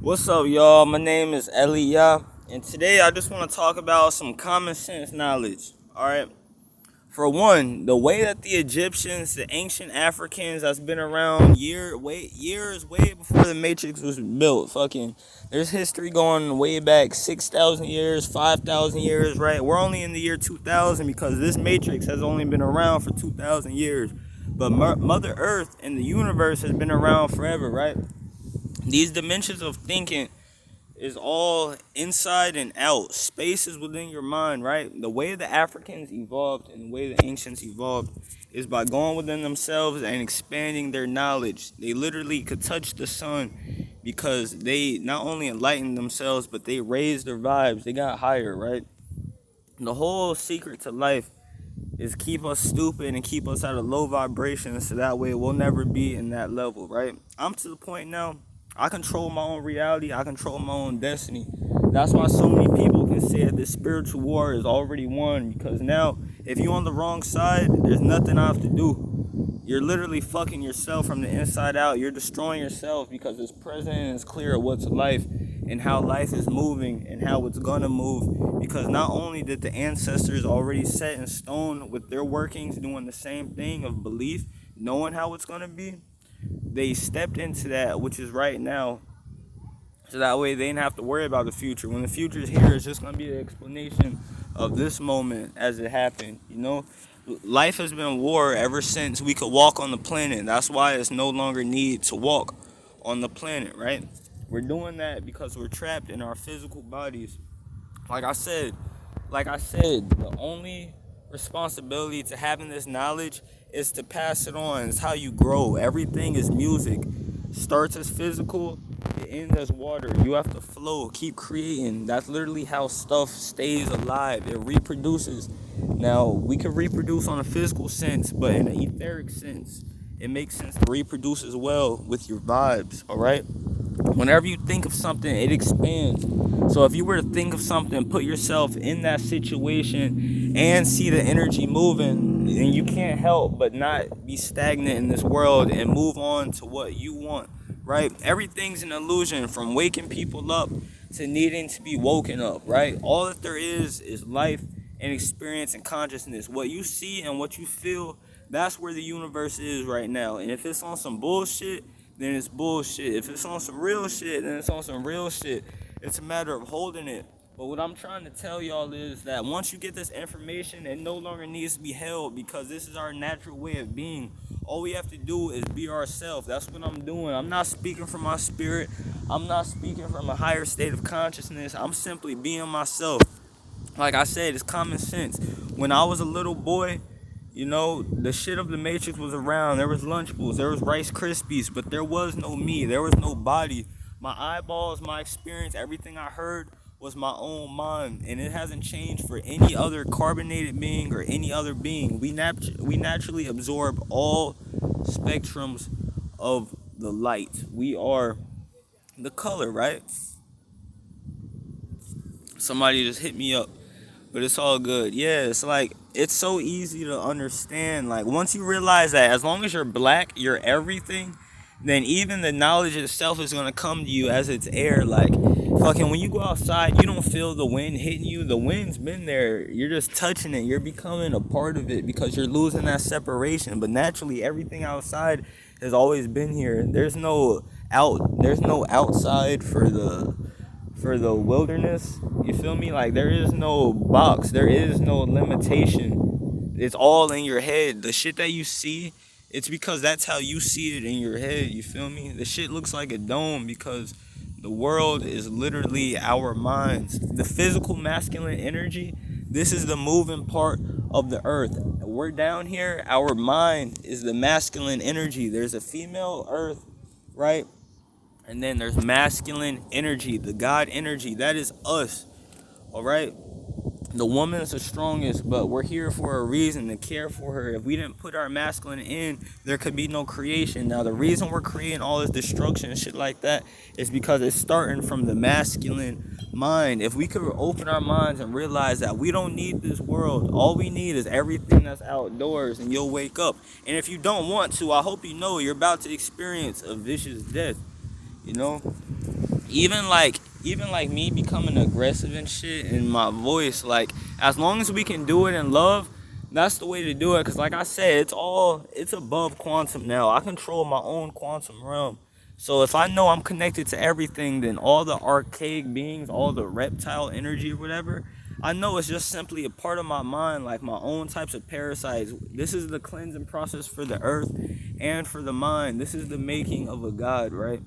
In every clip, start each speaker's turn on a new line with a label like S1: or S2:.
S1: What's up, y'all? My name is Elia, and today I just want to talk about some common sense knowledge. All right. For one, the way that the Egyptians, the ancient Africans, that's been around years way before the Matrix was built. There's history going way back 6,000 years, 5,000 years. Right? We're only in the year 2000 because this Matrix has only been around for 2,000 years. But Mother Earth and the universe has been around forever. Right? These dimensions of thinking is all inside and out. Space is within your mind, right? The way the Africans evolved and the way the ancients evolved is by going within themselves and expanding their knowledge. They literally could touch the sun because they not only enlightened themselves, but they raised their vibes. They got higher, right? The whole secret to life is keep us stupid and keep us at a low vibration so that way we'll never be in that level, right? I'm to the point now, I control my own reality, I control my own destiny. That's why so many people can say that this spiritual war is already won, because now if you're on the wrong side, there's nothing I have to do. You're literally fucking yourself from the inside out. You're destroying yourself because it's present and it's clear of what's life and how life is moving and how it's gonna move. Because not only did the ancestors already set in stone with their workings doing the same thing of belief, knowing how it's gonna be, they stepped into that which is right now. So that way they didn't have to worry about the future. When the future is here, it's just gonna be an explanation of this moment as it happened. Life has been war ever since we could walk on the planet. That's why it's no longer need to walk on the planet, right? We're doing that because we're trapped in our physical bodies. Like I said, the only responsibility to having this knowledge is to pass it on. It's how you grow. Everything is music. Starts as physical, it ends as water. You have to flow, keep creating. That's literally how stuff stays alive. It reproduces. Now, we can reproduce on a physical sense, but in an etheric sense, it makes sense to reproduce as well with your vibes, all right? Whenever you think of something, it expands. So if you were to think of something, put yourself in that situation and see the energy moving, and you can't help but not be stagnant in this world and move on to what you want, right? Everything's an illusion, from waking people up to needing to be woken up, right? All that there is life and experience and consciousness. What you see and what you feel, that's where the universe is right now. And if it's on some bullshit, then it's bullshit. If it's on some real shit, then it's on some real shit. It's a matter of holding it. But what I'm trying to tell y'all is that once you get this information, it no longer needs to be held, because this is our natural way of being. All we have to do is be ourselves. That's what I'm doing. I'm not speaking from my spirit. I'm not speaking from a higher state of consciousness. I'm simply being myself. Like I said, it's common sense. When I was a little boy, the shit of the Matrix was around. There was Lunchables, there was Rice Krispies, but there was no me. There was no body. My eyeballs, my experience, everything I heard was my own mind, and it hasn't changed for any other carbonated being or any other being. We naturally absorb all spectrums of the light. We are the color, right? Somebody just hit me up, but it's all good. Yeah, it's so easy to understand. Like, once you realize that as long as you're black, you're everything, then even the knowledge itself is gonna come to you as it's air. Like, when you go outside, you don't feel the wind hitting you. The wind's been there. You're just touching it. You're becoming a part of it because you're losing that separation. But naturally, everything outside has always been here. There's no outside for the wilderness. You feel me? Like, there is no box, there is no limitation. It's all in your head. The shit that you see, it's because that's how you see it in your head. You feel me? The shit looks like a dome because the world is literally our minds. The physical masculine energy, this is the moving part of the earth. We're down here, our mind is the masculine energy. There's a female earth, right? And then there's masculine energy, the God energy. That is us, all right? The woman is the strongest, but we're here for a reason, to care for her. If we didn't put our masculine in, there could be no creation. Now, the reason we're creating all this destruction and shit like that is because it's starting from the masculine mind. If we could open our minds and realize that we don't need this world, all we need is everything that's outdoors, and you'll wake up. And if you don't want to, I hope you know you're about to experience a vicious death, you know? Even like me becoming aggressive and shit in my voice, like as long as we can do it in love, that's the way to do it. Cause like I said, it's above quantum now. I control my own quantum realm. So if I know I'm connected to everything, then all the archaic beings, all the reptile energy or whatever, I know it's just simply a part of my mind, like my own types of parasites. This is the cleansing process for the earth and for the mind. This is the making of a god, right?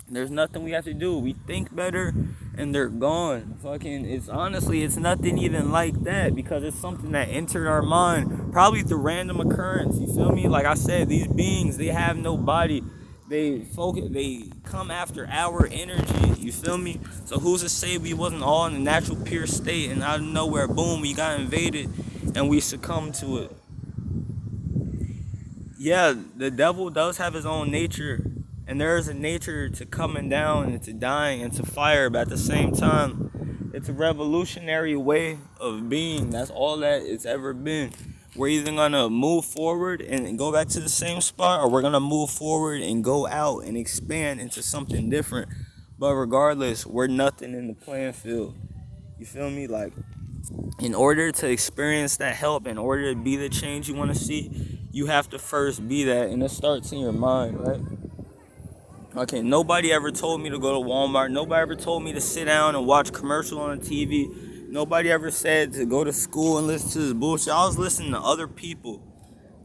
S1: There's nothing we have to do. We think better and they're gone. Fucking, it's honestly, it's nothing even like that because it's something that entered our mind probably through random occurrence. You feel me? Like I said, these beings, they have no body. They come after our energy. You feel me? So who's to say we wasn't all in a natural pure state and out of nowhere, boom, we got invaded and we succumbed to it. Yeah, the devil does have his own nature, and there is a nature to coming down and to dying and to fire, but at the same time, it's a revolutionary way of being. That's all that it's ever been. We're either gonna move forward and go back to the same spot, or we're gonna move forward and go out and expand into something different. But regardless, we're nothing in the playing field. You feel me? Like, in order to experience that help, in order to be the change you want to see, you have to first be that, and it starts in your mind, right? Okay, nobody ever told me to go to Walmart. Nobody ever told me to sit down and watch commercial on TV. Nobody ever said to go to school and listen to this bullshit. I was listening to other people,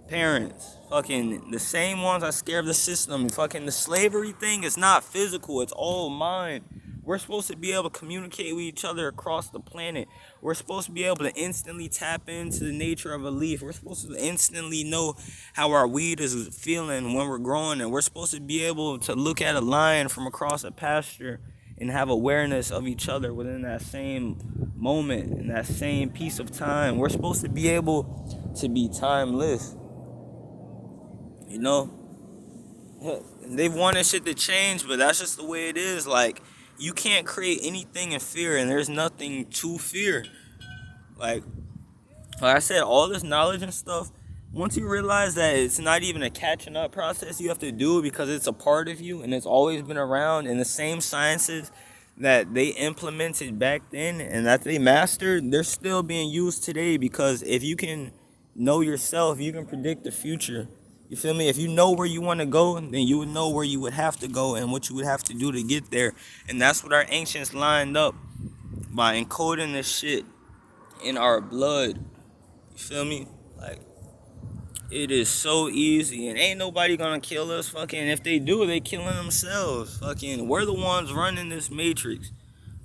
S1: parents, fucking the same ones that scared of the system. Fucking the slavery thing is not physical, it's all mind. We're supposed to be able to communicate with each other across the planet. We're supposed to be able to instantly tap into the nature of a leaf. We're supposed to instantly know how our weed is feeling when we're growing, and we're supposed to be able to look at a lion from across a pasture and have awareness of each other within that same moment, in that same piece of time. We're supposed to be able to be timeless. You know, they've wanted shit to change, but that's just the way it is. Like, you can't create anything in fear, and there's nothing to fear. Like, like I said, all this knowledge and stuff, once you realize that it's not even a catching up process you have to do because it's a part of you and it's always been around, and the same sciences that they implemented back then and that they mastered, they're still being used today. Because if you can know yourself, you can predict the future. You feel me? If you know where you want to go, then you would know where you would have to go and what you would have to do to get there. And that's what our ancients lined up by encoding this shit in our blood. You feel me? Like, it is so easy, and ain't nobody gonna kill us. Fucking, if they do, they killing themselves. Fucking, we're the ones running this matrix.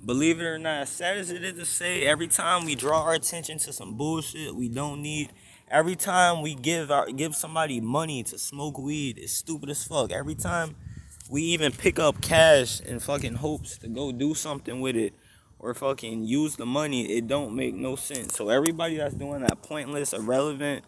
S1: Believe it or not, as sad as it is to say, every time we draw our attention to some bullshit we don't need, every time we give somebody money to smoke weed, it's stupid as fuck. Every time we even pick up cash in fucking hopes to go do something with it or fucking use the money, it don't make no sense. So everybody that's doing that pointless, irrelevant,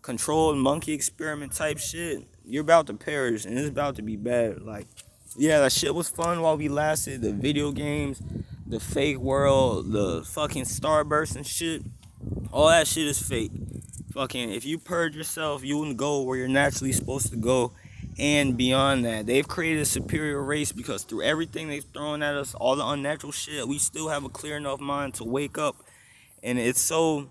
S1: controlled monkey experiment type shit, you're about to perish and it's about to be bad. Like, yeah, that shit was fun while we lasted. The video games, the fake world, the fucking starburst and shit, all that shit is fake. Fucking, if you purge yourself, you will go where you're naturally supposed to go and beyond that. They've created a superior race because through everything they've thrown at us, all the unnatural shit, we still have a clear enough mind to wake up. And it's so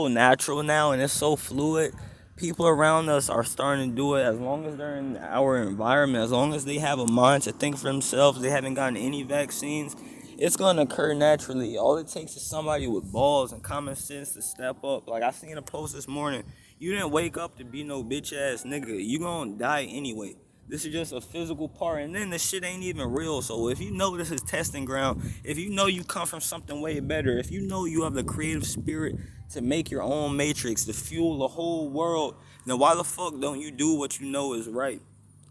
S1: natural now and it's so fluid. People around us are starting to do it as long as they're in our environment, as long as they have a mind to think for themselves, they haven't gotten any vaccines, it's going to occur naturally. All it takes is somebody with balls and common sense to step up. Like, I seen a post this morning, you didn't wake up to be no bitch ass nigga, you gonna die anyway. This is just a physical part, and then this shit ain't even real. So if you know this is testing ground, if you know you come from something way better, if you know you have the creative spirit to make your own matrix, to fuel the whole world, then why the fuck don't you do what you know is right?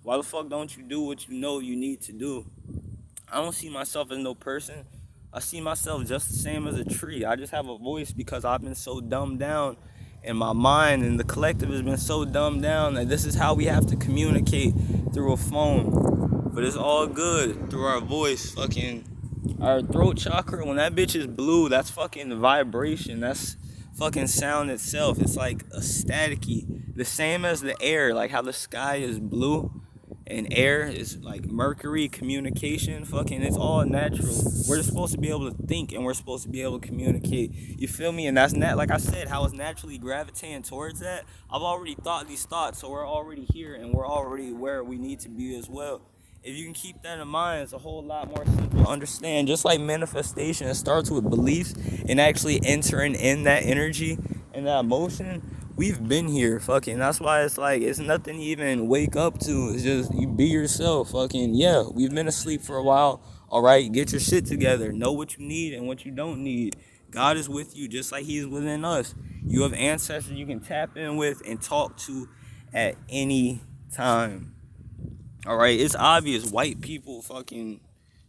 S1: Why the fuck don't you do what you know you need to do? I don't see myself as no person. I see myself just the same as a tree. I just have a voice because I've been so dumbed down, and my mind and the collective has been so dumbed down that this is how we have to communicate through a phone. But it's all good through our voice. Fucking our throat chakra, when that bitch is blue, that's fucking vibration. That's fucking sound itself. It's like a staticky. The same as the air, like how the sky is blue and air is like mercury, communication, fucking, it's all natural. We're just supposed to be able to think, and we're supposed to be able to communicate. You feel me? And that's not, like I said, how it's naturally gravitating towards that. I've already thought these thoughts, so we're already here, and we're already where we need to be as well. If you can keep that in mind, it's a whole lot more simple to understand. Just like manifestation, it starts with beliefs and actually entering in that energy and that emotion. We've been here, fucking. That's why it's like, it's nothing to even wake up to. It's just you be yourself, fucking. Yeah, we've been asleep for a while. All right, get your shit together. Know what you need and what you don't need. God is with you just like He's within us. You have ancestors you can tap in with and talk to at any time. All right, it's obvious white people fucking,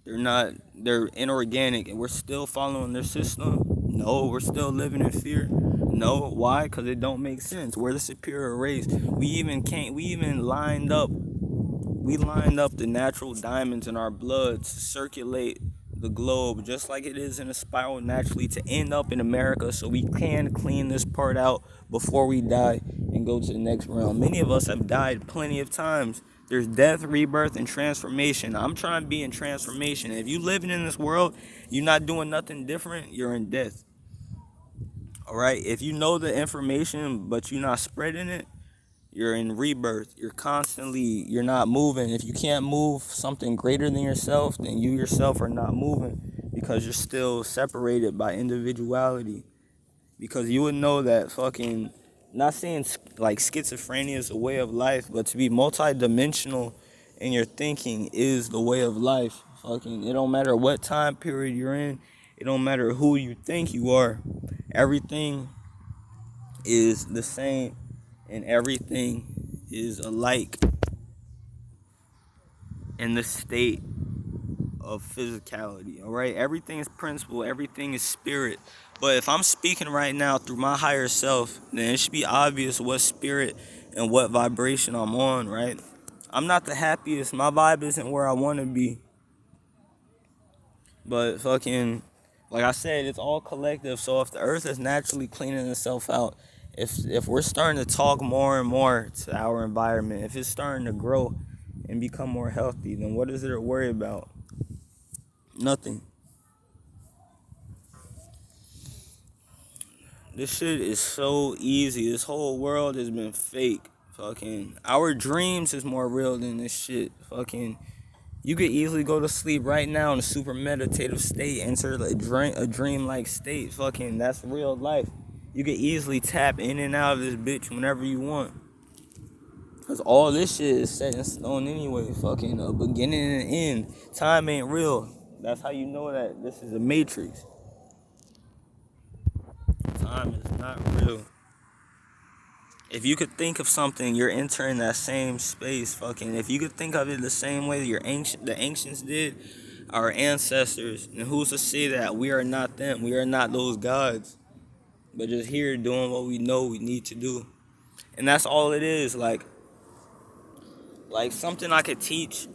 S1: they're inorganic, and we're still following their system. No, we're still living in fear. No, why? Because it don't make sense. We're the superior race. We lined up the natural diamonds in our blood to circulate the globe just like it is in a spiral naturally to end up in America, so we can clean this part out before we die and go to the next realm. Many of us have died plenty of times. There's death, rebirth, and transformation. I'm trying to be in transformation. If you living in this world, you're not doing nothing different, you're in death. All right? If you know the information but you're not spreading it, you're in rebirth. You're not moving. If you can't move something greater than yourself, then you yourself are not moving, because you're still separated by individuality. Because you would know that fucking, not saying like schizophrenia is a way of life, but to be multidimensional in your thinking is the way of life. Fucking, it don't matter what time period you're in. It don't matter who you think you are. Everything is the same, and everything is alike in the state of physicality. All right, everything is principle, everything is spirit. But if I'm speaking right now through my higher self, then it should be obvious what spirit and what vibration I'm on, right? I'm not the happiest. My vibe isn't where I want to be. But fucking, like I said, it's all collective. So if the earth is naturally cleaning itself out, if we're starting to talk more and more to our environment, if it's starting to grow and become more healthy, then what is there to worry about? Nothing. This shit is so easy. This whole world has been fake. Fucking, our dreams is more real than this shit. Fucking, you could easily go to sleep right now in a super meditative state, enter a dream-like state. Fucking, that's real life. You could easily tap in and out of this bitch whenever you want. Because all this shit is set in stone anyway. Fucking, a beginning and an end. Time ain't real. That's how you know that this is a matrix. Time is not real. If you could think of something, you're entering that same space. Fucking, if you could think of it the same way the ancients did, our ancestors, and who's to say that we are not them? We are not those gods, but just here doing what we know we need to do, and that's all it is. Like something I could teach.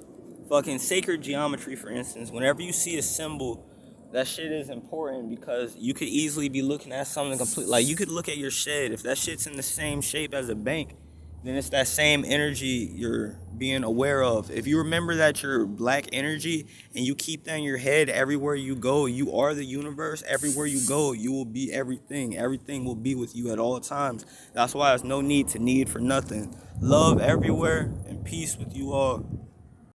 S1: Fucking sacred geometry, for instance. Whenever you see a symbol, that shit is important, because you could easily be looking at something complete. Like, you could look at your shed. If that shit's in the same shape as a bank, then it's that same energy you're being aware of. If you remember that you're black energy and you keep that in your head everywhere you go, you are the universe. Everywhere you go, you will be everything. Everything will be with you at all times. That's why there's no need to need for nothing. Love everywhere and peace with you all.